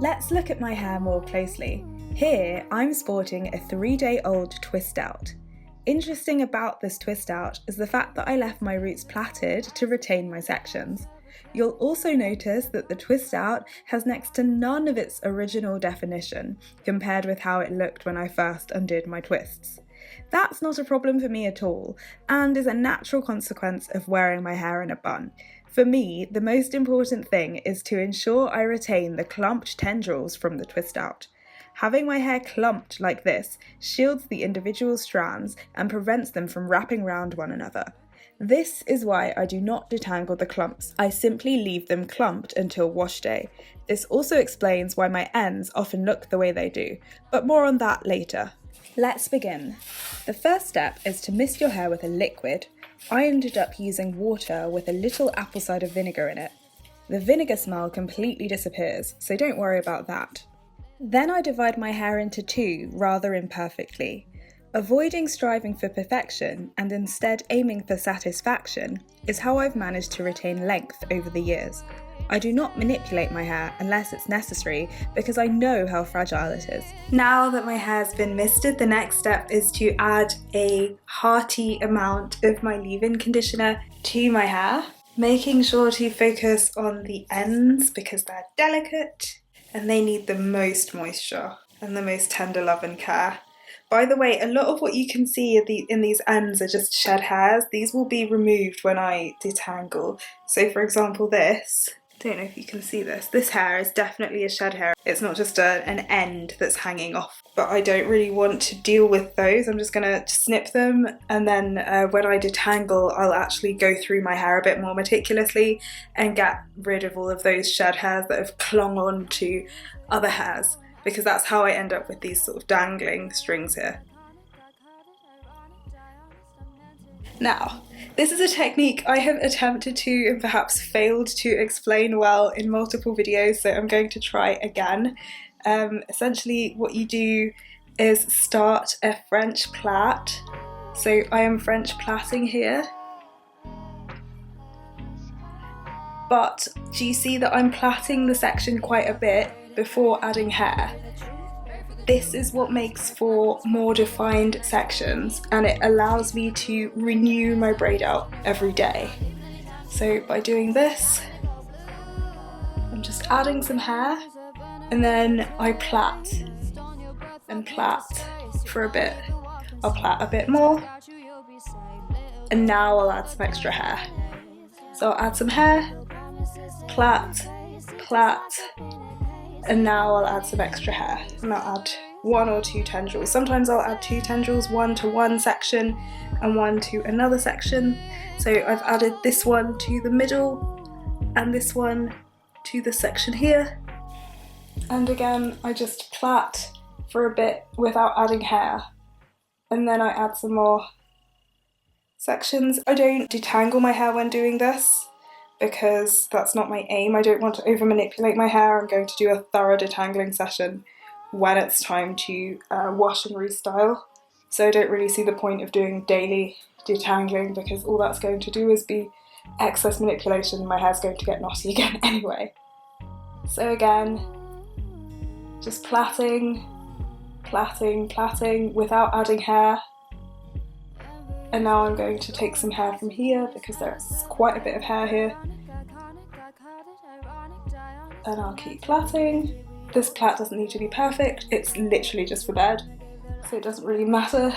Let's look at my hair more closely. Here, I'm sporting a 3-day-old twist out. Interesting about this twist out is the fact that I left my roots plaited to retain my sections. You'll also notice that the twist out has next to none of its original definition compared with how it looked when I first undid my twists. That's not a problem for me at all, and is a natural consequence of wearing my hair in a bun. For me, the most important thing is to ensure I retain the clumped tendrils from the twist out. Having my hair clumped like this shields the individual strands and prevents them from wrapping round one another. This is why I do not detangle the clumps. I simply leave them clumped until wash day. This also explains why my ends often look the way they do, but more on that later. Let's begin. The first step is to mist your hair with a liquid. I ended up using water with a little apple cider vinegar in it. The vinegar smell completely disappears, so don't worry about that. Then I divide my hair into two rather imperfectly. Avoiding striving for perfection and instead aiming for satisfaction is how I've managed to retain length over the years. I do not manipulate my hair unless it's necessary because I know how fragile it is. Now that my hair's been misted, the next step is to add a hearty amount of my leave-in conditioner to my hair, making sure to focus on the ends because they're delicate and they need the most moisture and the most tender love and care. By the way, a lot of what you can see in these ends are just shed hairs. These will be removed when I detangle. So for example this, don't know if you can see this. This hair is definitely a shed hair. It's not just an end that's hanging off, but I don't really want to deal with those. I'm just gonna snip them, and then when I detangle, I'll actually go through my hair a bit more meticulously and get rid of all of those shed hairs that have clung on to other hairs, because that's how I end up with these sort of dangling strings here. Now, this is a technique I have attempted to and perhaps failed to explain well in multiple videos, so I'm going to try again. Essentially what you do is start a French plait. So I am French plaiting here. But do you see that I'm plaiting the section quite a bit before adding hair? This is what makes for more defined sections, and it allows me to renew my braid out every day. So by doing this, I'm just adding some hair, and then I plait and plait for a bit. I'll plait a bit more, and now I'll add some extra hair. So I'll add some hair, plait, plait, and now I'll add some extra hair, and I'll add 1 or 2 tendrils. Sometimes I'll add 2 tendrils, one to one section and one to another section. So I've added this one to the middle and this one to the section here. And again, I just plait for a bit without adding hair, and then I add some more sections. I don't detangle my hair when doing this, because that's not my aim. I don't want to over manipulate my hair. I'm going to do a thorough detangling session when it's time to wash and restyle. So I don't really see the point of doing daily detangling, because all that's going to do is be excess manipulation. My hair's going to get knotty again anyway. So again, just plaiting, plaiting, plaiting without adding hair. And now I'm going to take some hair from here because there's quite a bit of hair here. And I'll keep plaiting. This plait doesn't need to be perfect, it's literally just for bed. So it doesn't really matter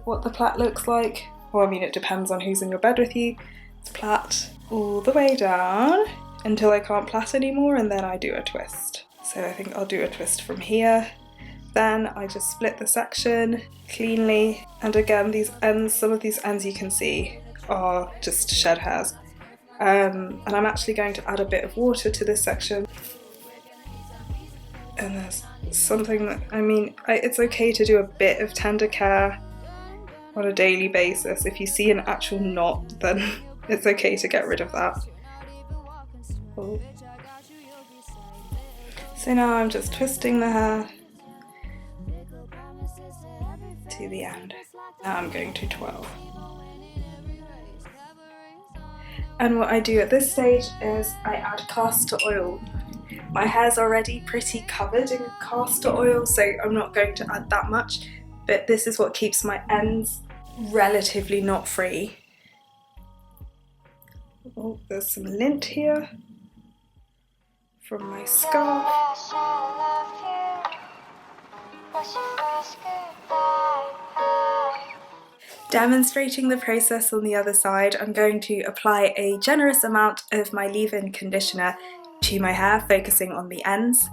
what the plait looks like. Well, I mean, it depends on who's in your bed with you. It's plait all the way down until I can't plait anymore, and then I do a twist. So I think I'll do a twist from here. Then I just split the section cleanly, and again these ends, some of these ends you can see are just shed hairs. And I'm actually going to add a bit of water to this section. And there's something that, I mean, it's okay to do a bit of tender care on a daily basis. If you see an actual knot, then it's okay to get rid of that. Oh. So now I'm just twisting the hair to the end. Now I'm going to 12. And what I do at this stage is I add castor oil. My hair's already pretty covered in castor oil, so I'm not going to add that much, but this is what keeps my ends relatively knot free. Oh, there's some lint here from my scarf. Demonstrating the process on the other side, I'm going to apply a generous amount of my leave-in conditioner to my hair, focusing on the ends,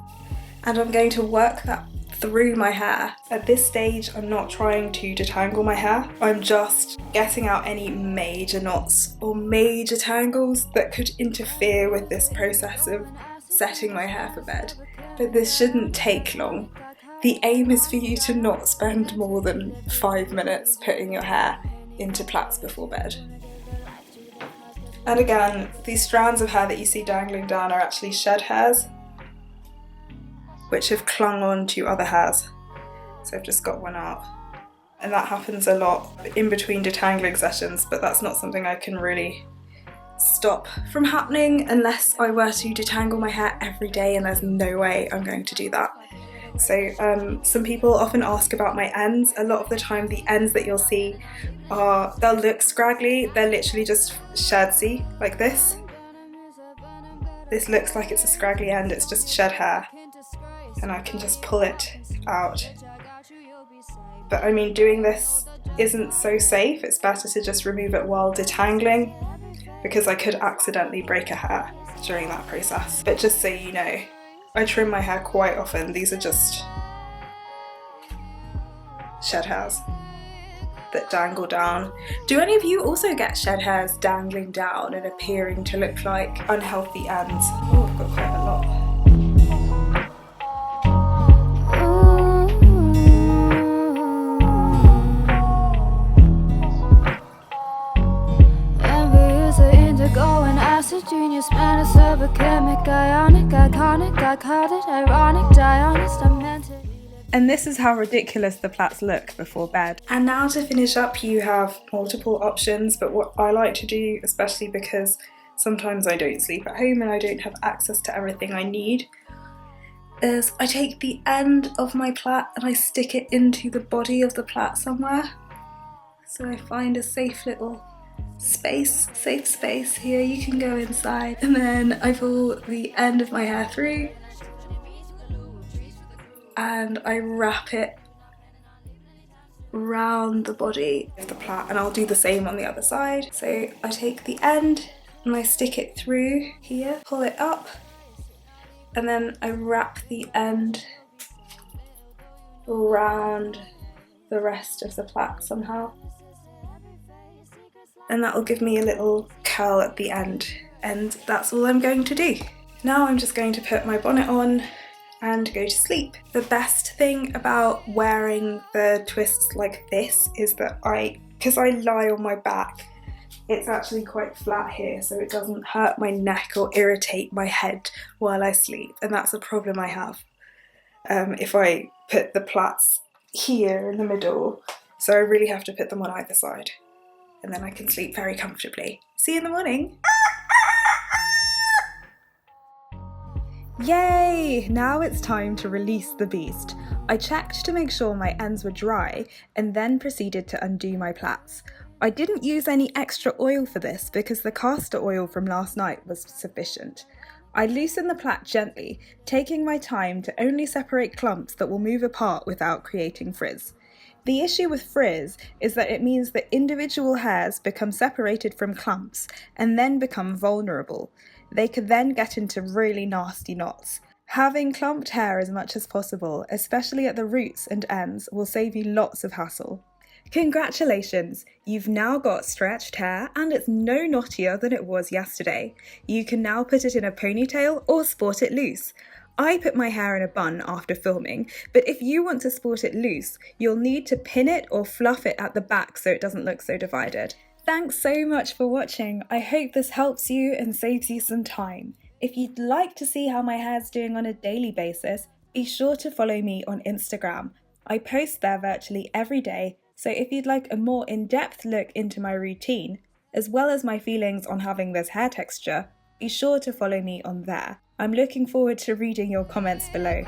and I'm going to work that through my hair. At this stage, I'm not trying to detangle my hair, I'm just getting out any major knots or major tangles that could interfere with this process of setting my hair for bed. But this shouldn't take long. The aim is for you to not spend more than 5 minutes putting your hair into plaits before bed. And again, these strands of hair that you see dangling down are actually shed hairs, which have clung on to other hairs. So I've just got one out. And that happens a lot in between detangling sessions, but that's not something I can really stop from happening unless I were to detangle my hair every day, and there's no way I'm going to do that. So some people often ask about my ends. A lot of the time the ends that you'll see they'll look scraggly, they're literally just sherdsy, like this. This looks like it's a scraggly end, it's just shed hair, and I can just pull it out. But I mean, doing this isn't so safe, it's better to just remove it while detangling, because I could accidentally break a hair during that process. But just so you know, I trim my hair quite often. These are just shed hairs that dangle down. Do any of you also get shed hairs dangling down and appearing to look like unhealthy ends? Oh, I've got quite a lot. Genius man, a server chemic, ionic, iconic, I called it ironic, Dionist, I meant it. And this is how ridiculous the plaits look before bed. And now to finish up, you have multiple options, but what I like to do, especially because sometimes I don't sleep at home and I don't have access to everything I need, is I take the end of my plait and I stick it into the body of the plait somewhere. So I find a safe little safe space here, you can go inside, and then I pull the end of my hair through and I wrap it round the body of the plait, and I'll do the same on the other side. So I take the end and I stick it through here, pull it up, and then I wrap the end around the rest of the plait somehow. And that will give me a little curl at the end, and that's all I'm going to do. Now I'm just going to put my bonnet on and go to sleep. The best thing about wearing the twists like this is that because I lie on my back, it's actually quite flat here, so it doesn't hurt my neck or irritate my head while I sleep, and that's a problem I have if I put the plaits here in the middle, so I really have to put them on either side. And then I can sleep very comfortably. See you in the morning. Yay! Now it's time to release the beast. I checked to make sure my ends were dry and then proceeded to undo my plaits. I didn't use any extra oil for this because the castor oil from last night was sufficient. I loosen the plait gently, taking my time to only separate clumps that will move apart without creating frizz. The issue with frizz is that it means that individual hairs become separated from clumps and then become vulnerable. They could then get into really nasty knots. Having clumped hair as much as possible, especially at the roots and ends, will save you lots of hassle. Congratulations! You've now got stretched hair and it's no knottier than it was yesterday. You can now put it in a ponytail or sport it loose. I put my hair in a bun after filming, but if you want to sport it loose, you'll need to pin it or fluff it at the back so it doesn't look so divided. Thanks so much for watching. I hope this helps you and saves you some time. If you'd like to see how my hair's doing on a daily basis, be sure to follow me on Instagram. I post there virtually every day, so if you'd like a more in-depth look into my routine, as well as my feelings on having this hair texture, be sure to follow me on there. I'm looking forward to reading your comments below.